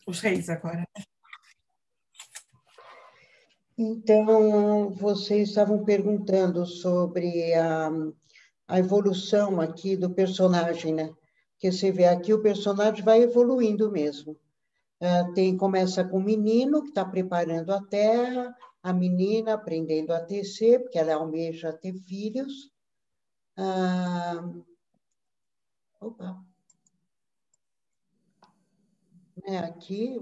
os reis agora. Então, vocês estavam perguntando sobre a evolução aqui do personagem, né? Que você vê aqui, o personagem vai evoluindo mesmo. Começa com o menino que está preparando a terra, a menina aprendendo a tecer, porque ela almeja ter filhos. Aqui,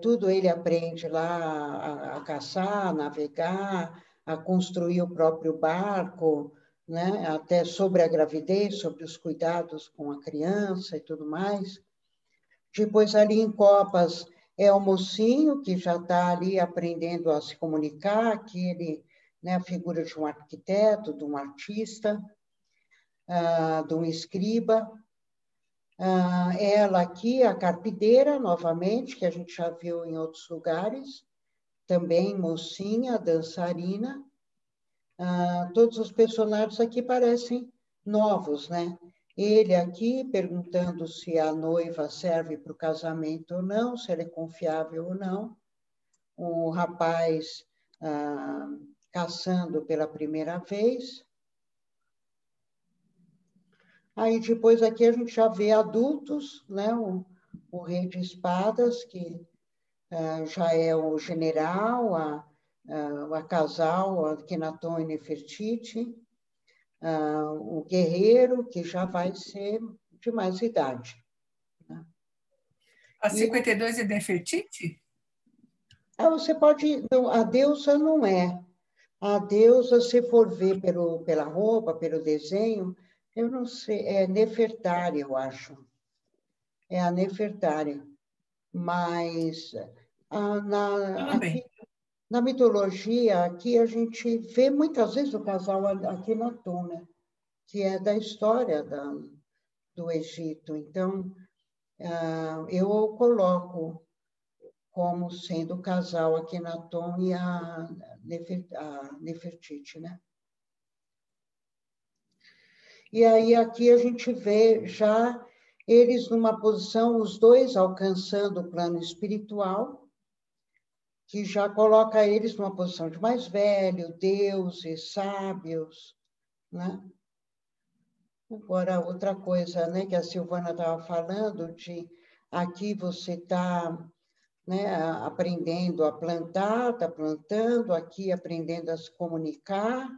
tudo ele aprende lá a caçar, a navegar, a construir o próprio barco, né? Até sobre a gravidez, sobre os cuidados com a criança e tudo mais. Depois, ali em Copas, é o mocinho que já está ali aprendendo a se comunicar, que ele, né, a figura de um arquiteto, de um artista, de um escriba. Ela aqui, a carpideira, novamente, que a gente já viu em outros lugares, também mocinha, dançarina. Todos os personagens aqui parecem novos, né? Ele aqui perguntando se a noiva serve para o casamento ou não, se ela é confiável ou não. O rapaz caçando pela primeira vez. Aí depois aqui a gente já vê adultos, né? O rei de espadas, que já é o general, a casal, a Akhenaton e Nefertiti, o guerreiro, que já vai ser de mais idade. Né? A 52 é Nefertiti? Você pode... Não, a deusa não é. A deusa, se for ver pela roupa, pelo desenho, eu não sei, é Nefertari, eu acho. É a Nefertari. Mas aqui, na mitologia, aqui a gente vê muitas vezes o casal Akhenaton, né? Que é da história do Egito. Então, eu o coloco como sendo o casal Akhenaton e a Nefertiti, né? E aí aqui a gente vê já eles numa posição, os dois alcançando o plano espiritual, que já coloca eles numa posição de mais velho, deuses, sábios, né? Agora, outra coisa, né, que a Silvana estava falando, de aqui você está, né, aprendendo a plantar, está plantando, aqui aprendendo a se comunicar,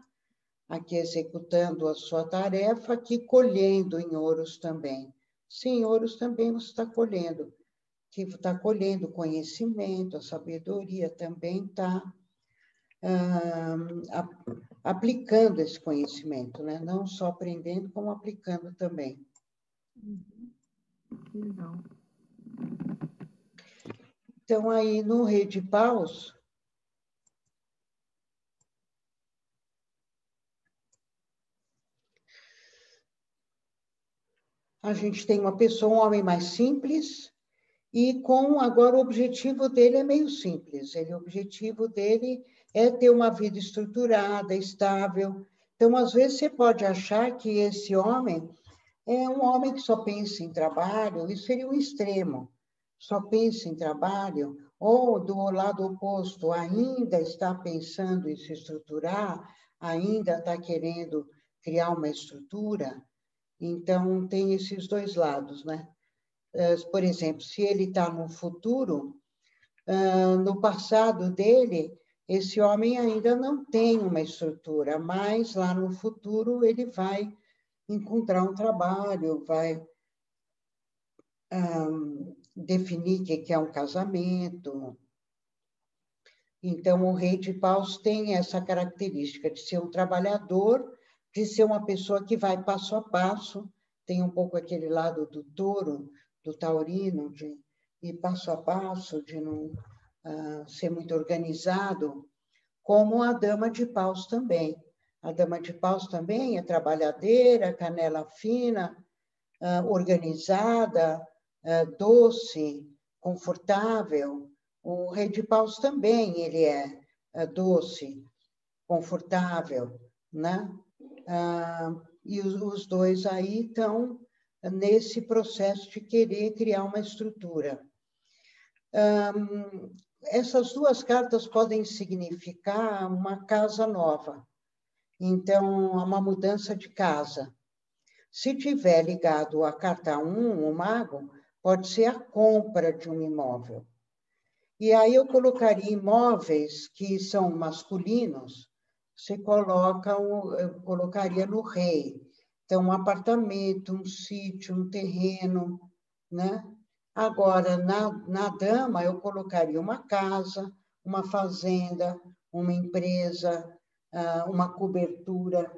aqui executando a sua tarefa, aqui colhendo em ouros também. Sim, ouros também você está colhendo, que está colhendo conhecimento, a sabedoria também está aplicando esse conhecimento, né? Não só aprendendo, como aplicando também. Legal. Então, aí no Rei de Paus, a gente tem uma pessoa, um homem mais simples, e agora o objetivo dele é meio simples. O objetivo dele é ter uma vida estruturada, estável. Então, às vezes, você pode achar que esse homem é um homem que só pensa em trabalho, isso seria um extremo. Só pensa em trabalho, ou do lado oposto, ainda está pensando em se estruturar, ainda está querendo criar uma estrutura. Então, tem esses dois lados, né? Por exemplo, se ele está no futuro, no passado dele, esse homem ainda não tem uma estrutura, mas lá no futuro ele vai encontrar um trabalho, vai definir o que é um casamento. Então, o Rei de Paus tem essa característica de ser um trabalhador, de ser uma pessoa que vai passo a passo, tem um pouco aquele lado do touro, do taurino, de ir passo a passo, de não ser muito organizado, como a Dama de Paus também. A Dama de Paus também é trabalhadeira, canela fina, organizada, doce, confortável. O Rei de Paus também, ele é doce, confortável, né? E os dois aí estão nesse processo de querer criar uma estrutura. Essas duas cartas podem significar uma casa nova, então, uma mudança de casa. Se tiver ligado à carta 1, o mago, pode ser a compra de um imóvel. E aí eu colocaria imóveis que são masculinos, você coloca, eu colocaria no rei. Então, um apartamento, um sítio, um terreno, né? Agora, na dama, eu colocaria uma casa, uma fazenda, uma empresa, uma cobertura.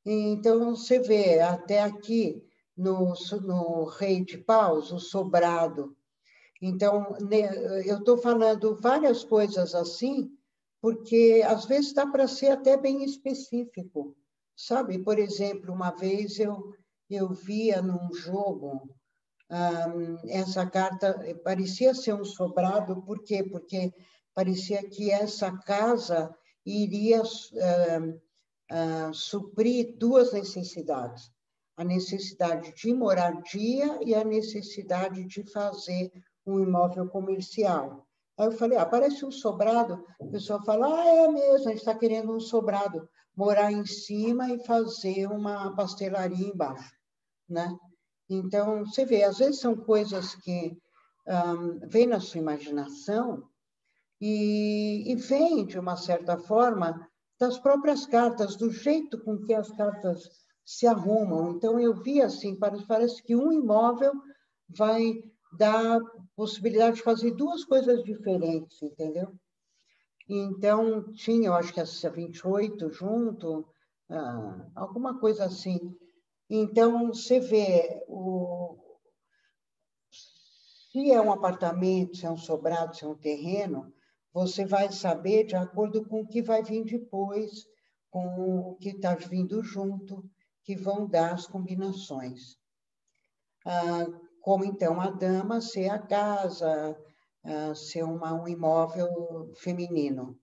Então, você vê até aqui no Rei de Paus, o sobrado. Então, eu estou falando várias coisas assim, porque às vezes dá para ser até bem específico, sabe? Por exemplo, uma vez eu via num jogo essa carta, parecia ser um sobrado, por quê? Porque parecia que essa casa iria suprir duas necessidades. A necessidade de moradia e a necessidade de fazer um imóvel comercial. Aí eu falei, parece um sobrado. A pessoa fala, é mesmo, a gente está querendo um sobrado, morar em cima e fazer uma pastelaria embaixo, né? Então, você vê, às vezes são coisas que vêm na sua imaginação e vêm, de uma certa forma, das próprias cartas, do jeito com que as cartas se arrumam. Então, eu vi assim, parece que um imóvel vai dar possibilidade de fazer duas coisas diferentes, entendeu? Então, tinha, eu acho que essa 28 junto, alguma coisa assim. Então, você vê, se é um apartamento, se é um sobrado, se é um terreno, você vai saber de acordo com o que vai vir depois, com o que está vindo junto, que vão dar as combinações. Como, então, a dama ser a casa, ser um imóvel feminino.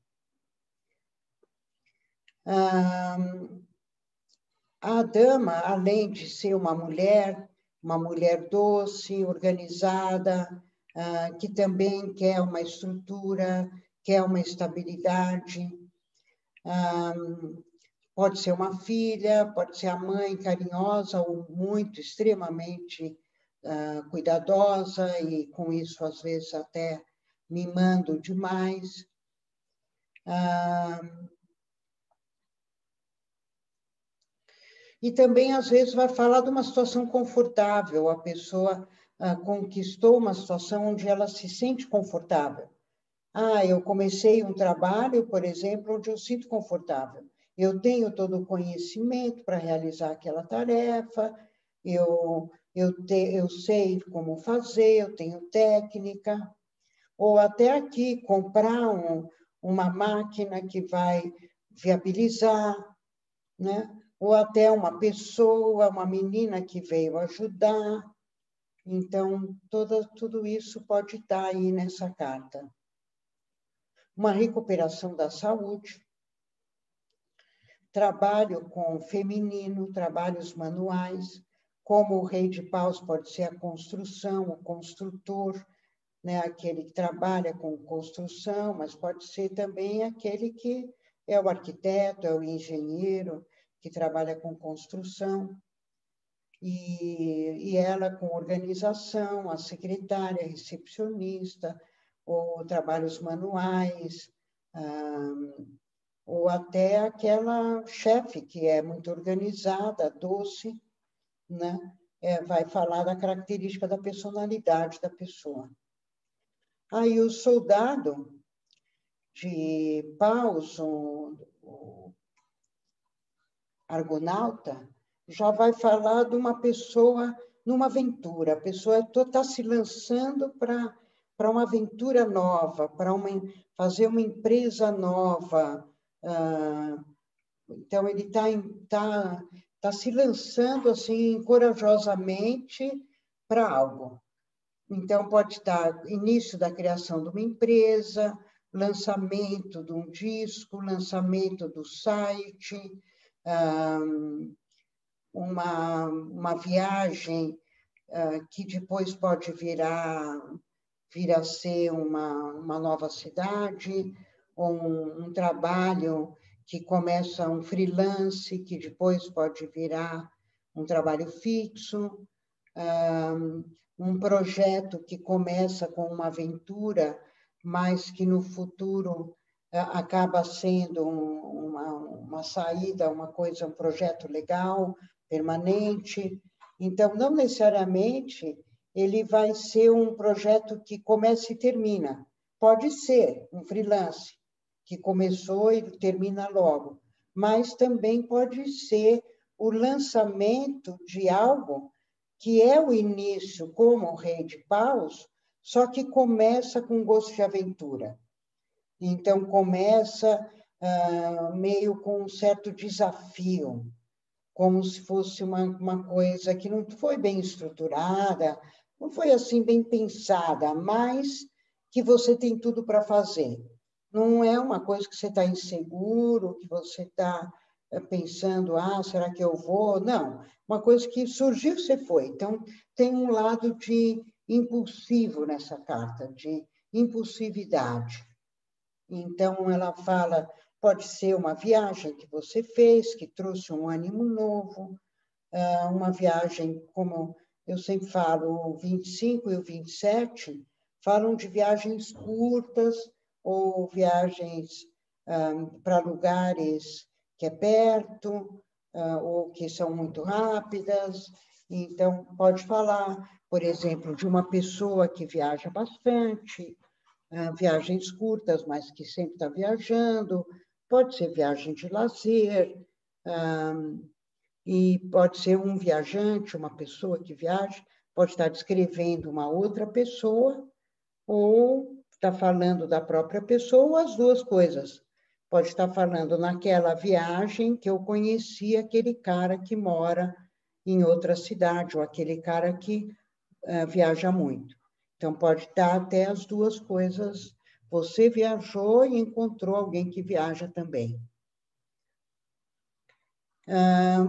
A dama, além de ser uma mulher doce, organizada, que também quer uma estrutura, quer uma estabilidade. Pode ser uma filha, pode ser a mãe carinhosa ou muito, extremamente cuidadosa e, com isso, às vezes, até mimando demais. E também, às vezes, vai falar de uma situação confortável. A pessoa conquistou uma situação onde ela se sente confortável. Eu comecei um trabalho, por exemplo, onde eu sinto confortável. Eu tenho todo o conhecimento para realizar aquela tarefa, eu sei como fazer, eu tenho técnica. Ou até aqui, comprar uma máquina que vai viabilizar, né? Ou até uma pessoa, uma menina que veio ajudar. Então, tudo isso pode estar aí nessa carta. Uma recuperação da saúde, trabalho com feminino, trabalhos manuais, como o Rei de Paus pode ser a construção, o construtor, né? Aquele que trabalha com construção, mas pode ser também aquele que é o arquiteto, é o engenheiro, que trabalha com construção, e ela com organização, a secretária, a recepcionista, ou trabalhos manuais, ou até aquela chefe que é muito organizada, doce, né? Vai falar da característica da personalidade da pessoa. Aí o soldado de Paus, o argonauta, já vai falar de uma pessoa numa aventura. A pessoa está se lançando para uma aventura nova, para fazer uma empresa nova. Então, ele tá se lançando assim, corajosamente para algo. Então, pode estar início da criação de uma empresa, lançamento de um disco, lançamento do site, uma viagem que depois pode virar vir a ser uma nova cidade, ou um trabalho que começa um freelance, que depois pode virar um trabalho fixo, um projeto que começa com uma aventura, mas que no futuro acaba sendo uma saída, uma coisa, um projeto legal, permanente. Então, não necessariamente ele vai ser um projeto que começa e termina. Pode ser um freelance, que começou e termina logo, mas também pode ser o lançamento de algo que é o início, como o Rei de Paus, só que começa com gosto de aventura. Então, começa meio com um certo desafio, como se fosse uma coisa que não foi bem estruturada, não foi assim bem pensada, mas que você tem tudo para fazer. Não é uma coisa que você está inseguro, que você está pensando, será que eu vou? Não, uma coisa que surgiu, você foi. Então, tem um lado de impulsivo nessa carta, de impulsividade. Então, ela fala, pode ser uma viagem que você fez, que trouxe um ânimo novo, uma viagem, como eu sempre falo, o 25 e o 27, falam de viagens curtas ou viagens para lugares que é perto, ou que são muito rápidas. Então, pode falar, por exemplo, de uma pessoa que viaja bastante, viagens curtas, mas que sempre está viajando, pode ser viagem de lazer, e pode ser um viajante, uma pessoa que viaja, pode estar descrevendo uma outra pessoa, ou está falando da própria pessoa, ou as duas coisas. Pode estar falando naquela viagem que eu conheci aquele cara que mora em outra cidade, ou aquele cara que viaja muito. Então, pode estar até as duas coisas. Você viajou e encontrou alguém que viaja também.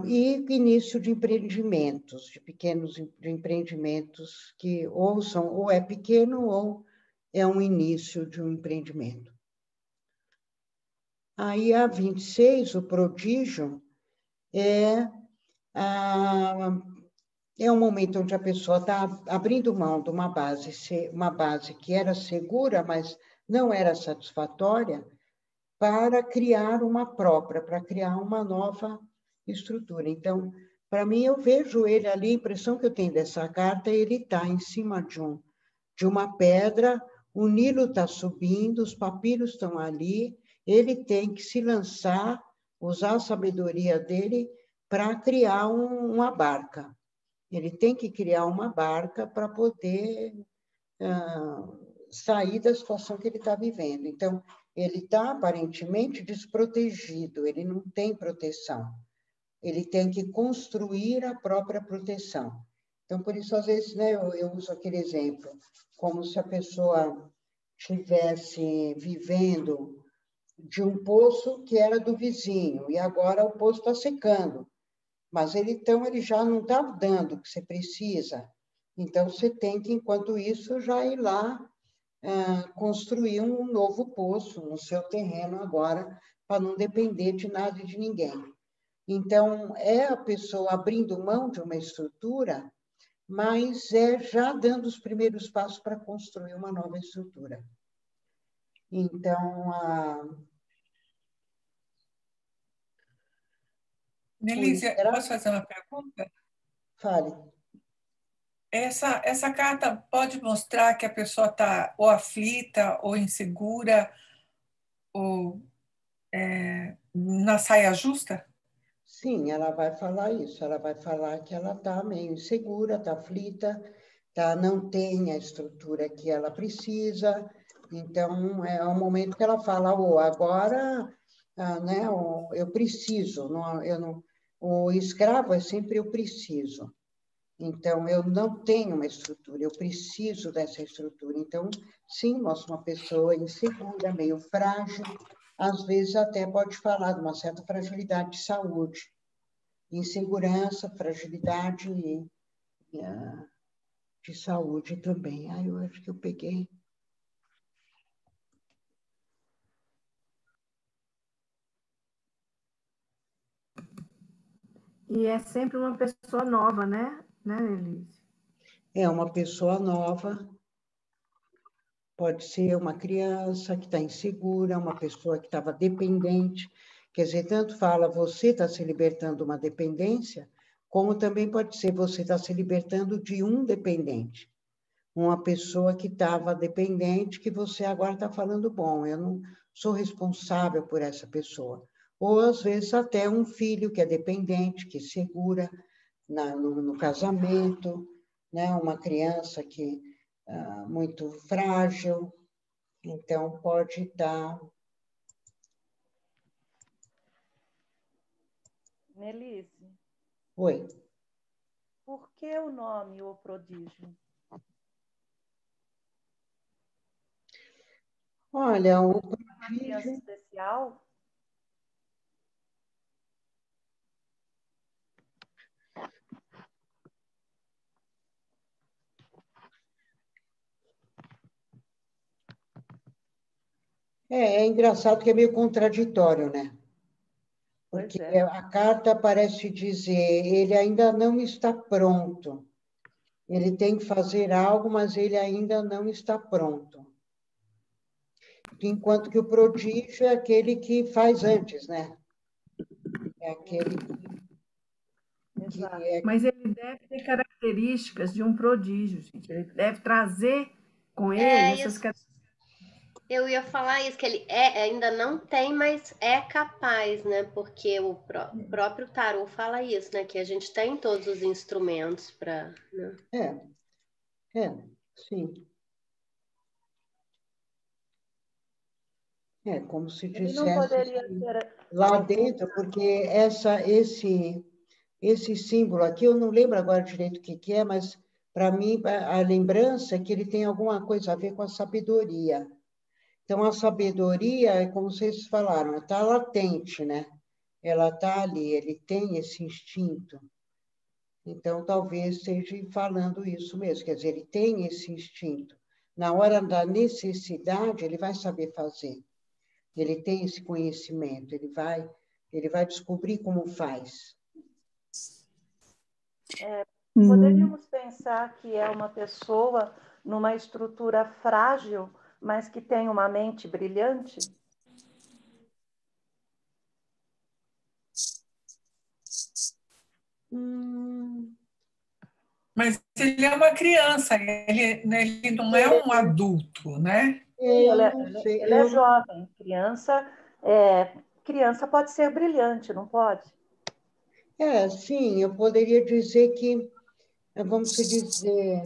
E início de empreendimentos, de pequenos empreendimentos que ou é pequeno ou é um início de um empreendimento. Aí, a 26, o prodígio, é um momento onde a pessoa está abrindo mão de uma base que era segura, mas não era satisfatória, para criar uma própria, para criar uma nova estrutura. Então, para mim, eu vejo ele ali, a impressão que eu tenho dessa carta, ele está em cima de uma pedra, o Nilo está subindo, os papiros estão ali, ele tem que se lançar, usar a sabedoria dele para criar uma barca. Ele tem que criar uma barca para poder sair da situação que ele está vivendo. Então, ele está aparentemente desprotegido, ele não tem proteção. Ele tem que construir a própria proteção. Então, por isso, às vezes, né, eu uso aquele exemplo, como se a pessoa estivesse vivendo de um poço que era do vizinho, e agora o poço está secando. Mas então, ele já não está dando o que você precisa. Então, você tem que, enquanto isso, já ir lá construir um novo poço no seu terreno agora, para não depender de nada e de ninguém. Então, é a pessoa abrindo mão de uma estrutura, mas é já dando os primeiros passos para construir uma nova estrutura. Então, Nelícia, posso fazer uma pergunta? Fale. Essa carta pode mostrar que a pessoa está ou aflita, ou insegura, ou na saia justa? Sim, ela vai falar isso. Ela vai falar que ela está meio insegura, está aflita, não tem a estrutura que ela precisa. Então, é um momento que ela fala, agora né, eu preciso. O escravo é sempre eu preciso. Então, eu não tenho uma estrutura, eu preciso dessa estrutura. Então, sim, mostra uma pessoa insegura, meio frágil, às vezes até pode falar de uma certa fragilidade de saúde, insegurança, fragilidade de saúde também. Ah, eu acho que eu peguei. E é sempre uma pessoa nova, né, Elise? É uma pessoa nova, pode ser uma criança que está insegura, uma pessoa que estava dependente. Quer dizer, tanto fala você está se libertando de uma dependência, como também pode ser você está se libertando de um dependente. Uma pessoa que estava dependente, que você agora está falando, bom, eu não sou responsável por essa pessoa. Ou, às vezes, até um filho que é dependente, que segura no casamento, né? Uma criança que muito frágil, então pode estar... Nelise, Oi. por que o nome O Prodígio? Olha, o Uma criança especial? é engraçado que é meio contraditório, né? Porque Pois é. a carta parece dizer, ele ainda não está pronto. Ele tem que fazer algo, mas ele ainda não está pronto. Enquanto que o prodígio é aquele que faz antes, né? É aquele que Exato. é... Mas ele deve ter características de um prodígio, gente. Ele deve trazer com ele essas Isso, características. eu ia falar isso, que ele ainda não tem, mas é capaz, né? Porque o próprio tarô fala isso, né? Que a gente tem todos os instrumentos para... Né? Sim. É como se Ele não dissesse poderia ser lá algum... dentro, porque esse símbolo aqui, eu não lembro agora direito o que é, mas para mim a lembrança é que ele tem alguma coisa a ver com a sabedoria. Então, a sabedoria, é como vocês falaram, está latente, né? Ela está ali, ele tem esse instinto. Então, talvez esteja falando isso mesmo, quer dizer, ele tem esse instinto. Na hora da necessidade, ele vai saber fazer. Ele tem esse conhecimento, ele vai descobrir como faz. Poderíamos pensar que é uma pessoa numa estrutura frágil, mas que tem uma mente brilhante? Mas ele é uma criança, ele não é um adulto, né? Eu Ele é, não ele- sei, ele é jovem, criança pode ser brilhante, não pode? sim, eu poderia dizer que, vamos dizer,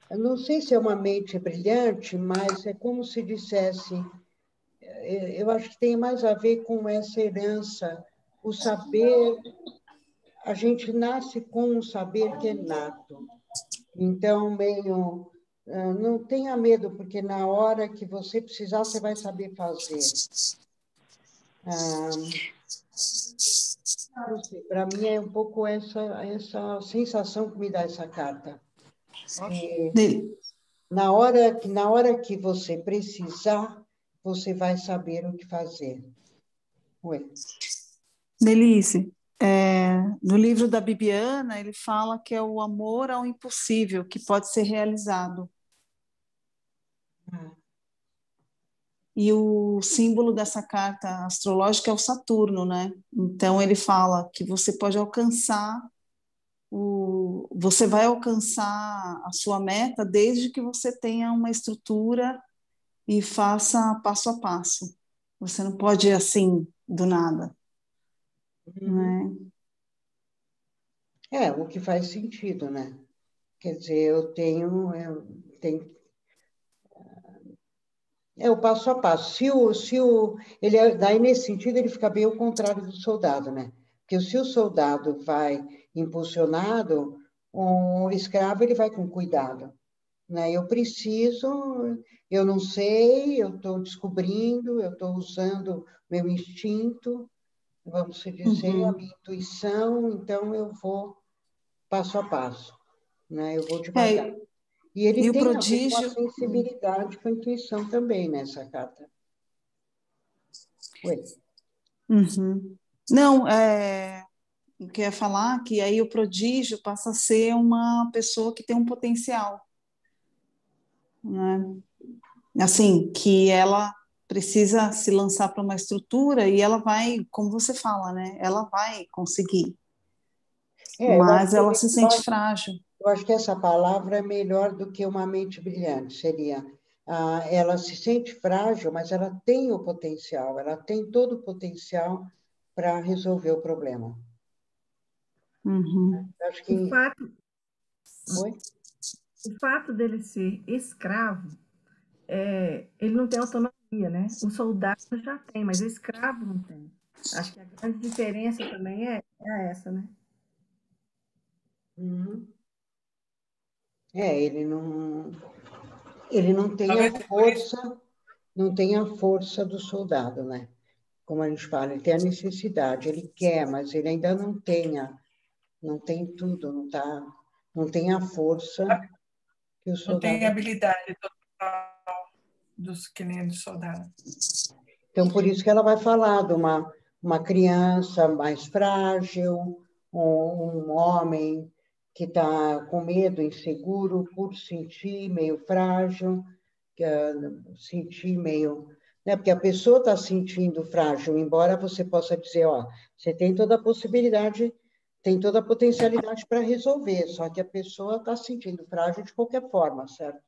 eu não sei se é uma mente brilhante, mas é como se dissesse, eu acho que tem mais a ver com essa herança, o saber, a gente nasce com um saber que é nato. Então, meio, não tenha medo, porque na hora que você precisar, você vai saber fazer. Não sei, para mim é um pouco essa sensação que me dá essa carta. Que na hora que você precisar, você vai saber o que fazer. Ué. Delícia, no livro da Bibiana, ele fala que é o amor ao impossível que pode ser realizado. E o símbolo dessa carta astrológica é o Saturno, né? Então ele fala que você pode alcançar você vai alcançar a sua meta desde que você tenha uma estrutura e faça passo a passo. Você não pode ir assim do nada, né? O que faz sentido, né? Quer dizer, eu tenho o passo a passo. Daí, nesse sentido, ele fica bem ao contrário do soldado, né? Porque se o soldado vai impulsionado, o escravo ele vai com cuidado, né? Eu não sei, eu estou descobrindo, eu estou usando meu instinto, vamos dizer, a minha intuição, então eu vou passo a passo. né? Eu vou devagar. E ele e o tem a ver com a prodígio... sensibilidade, com a intuição também nessa carta. Oi. Uhum. Não, eu queria falar que aí o prodígio passa a ser uma pessoa que tem um potencial, né? Assim, que ela precisa se lançar para uma estrutura e ela vai, como você fala, né? Ela vai conseguir, Eu acho mas que ela se sente frágil. eu acho que essa palavra é melhor do que uma mente brilhante. Seria, ela se sente frágil, mas ela tem o potencial, ela tem todo o potencial para resolver o problema. Uhum. Eu acho O que... fato, Oi? o fato dele ser escravo, ele não tem autonomia, né? O soldado já tem, mas o escravo não tem. Acho que a grande diferença também é essa, né? Uhum. Ele não tem Talvez a por isso força, não tem a força do soldado, né? Como a gente fala, ele tem a necessidade, ele quer, mas ele ainda não tem tudo, não tem a força que o não tem soldado... habilidade total dos que nem do soldado. Então, por isso que ela vai falar de uma criança mais frágil, um homem que está com medo, inseguro, por sentir meio frágil, sentir meio... Né? Porque a pessoa está sentindo frágil, embora você possa dizer, ó, você tem toda a possibilidade, tem toda a potencialidade para resolver, só que a pessoa está sentindo frágil de qualquer forma, certo?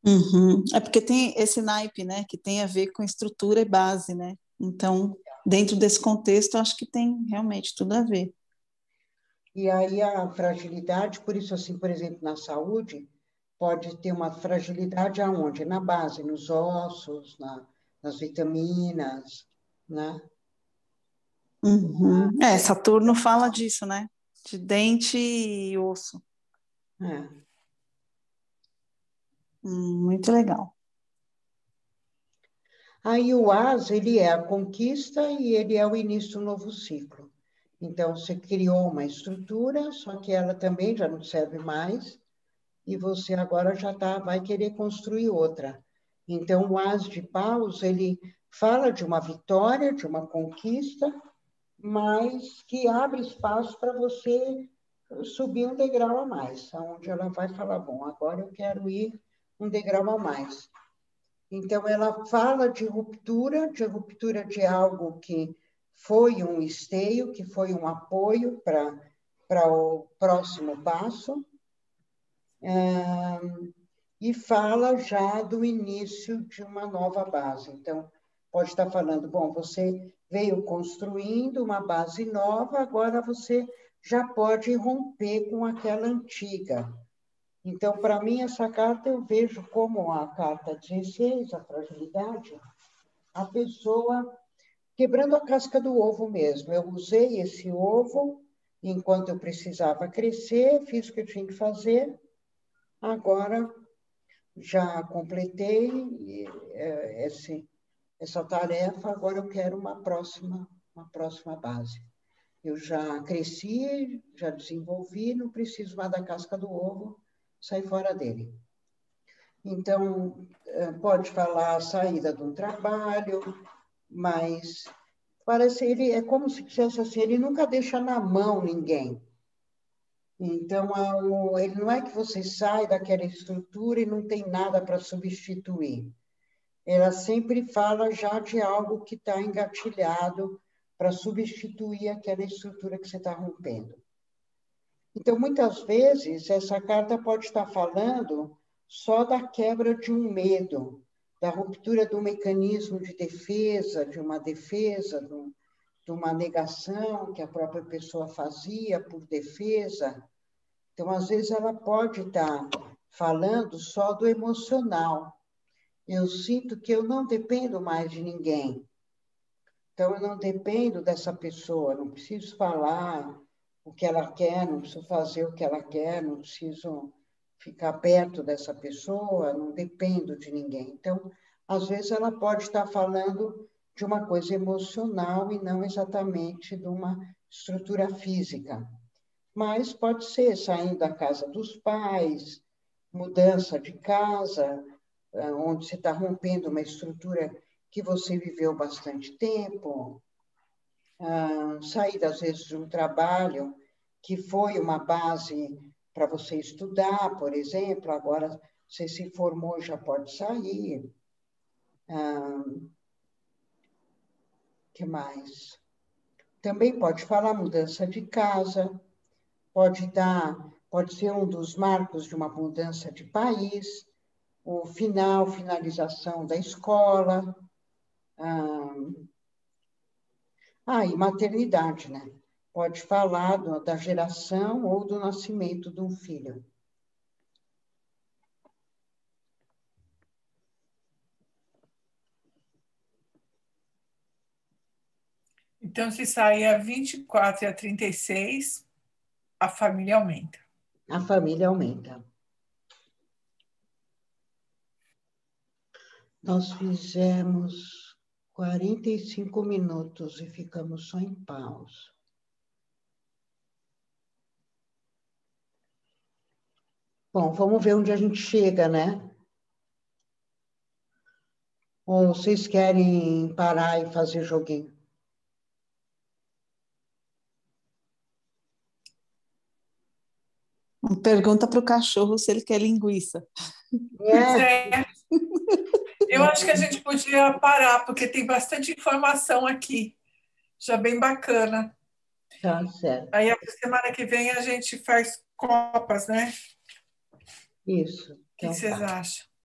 Uhum. É porque tem esse naipe, né, que tem a ver com estrutura e base, né? Então, dentro desse contexto, eu acho que tem realmente tudo a ver. E aí a fragilidade, por isso, assim, por exemplo, na saúde, pode ter uma fragilidade aonde? Na base, nos ossos, nas vitaminas, né? Uhum. Saturno fala disso, né? De dente e osso. É. Muito legal. Aí o as, ele é a conquista e ele é o início de um novo ciclo. Então, você criou uma estrutura, só que ela também já não serve mais, e você agora vai querer construir outra. Então, o as de paus, ele fala de uma vitória, de uma conquista, mas que abre espaço para você subir um degrau a mais, onde ela vai falar, bom, agora eu quero ir um degrau a mais. Então, ela fala de ruptura de algo que foi um esteio, que foi um apoio para o próximo passo, e fala já do início de uma nova base. Então, pode estar falando, bom, você veio construindo uma base nova, agora você já pode romper com aquela antiga. Então, para mim, essa carta eu vejo como a carta 16, a fragilidade, a pessoa quebrando a casca do ovo mesmo. Eu usei esse ovo enquanto eu precisava crescer, fiz o que eu tinha que fazer, agora já completei essa tarefa, agora eu quero uma próxima base. Eu já cresci, já desenvolvi, não preciso mais da casca do ovo, sair fora dele. Então, pode falar a saída de um trabalho, mas parece ele é como se dissesse assim, ele nunca deixa na mão ninguém. Então, ele não é que você sai daquela estrutura e não tem nada para substituir. Ela sempre fala já de algo que está engatilhado para substituir aquela estrutura que você está rompendo. Então, muitas vezes, essa carta pode estar falando só da quebra de um medo, da ruptura do mecanismo de defesa, de uma negação que a própria pessoa fazia por defesa. Então, às vezes, ela pode estar falando só do emocional. Eu sinto que eu não dependo mais de ninguém. Então, eu não dependo dessa pessoa, não preciso falar o que ela quer, não preciso fazer o que ela quer, não preciso ficar perto dessa pessoa, não dependo de ninguém. Então, às vezes, ela pode estar falando de uma coisa emocional e não exatamente de uma estrutura física. mas pode ser saindo da casa dos pais, mudança de casa, onde você está rompendo uma estrutura que você viveu bastante tempo, sair, às vezes, de um trabalho que foi uma base para você estudar, por exemplo, agora você se formou, já pode sair. Que mais? Também pode falar mudança de casa, pode ser um dos marcos de uma mudança de país, finalização da escola, e maternidade, né? Pode falar da geração ou do nascimento de um filho. Então, se sair a 24 e a 36, a família aumenta. A família aumenta. Nós fizemos 45 minutos e ficamos só em pausa. Bom, vamos ver onde a gente chega, né? Ou vocês querem parar e fazer joguinho? Pergunta para o cachorro se ele quer linguiça. Pois é. Eu acho que a gente podia parar, porque tem bastante informação aqui. Já bem bacana. Tá certo. Aí, a semana que vem, a gente faz copas, né? Isso. O que vocês acham?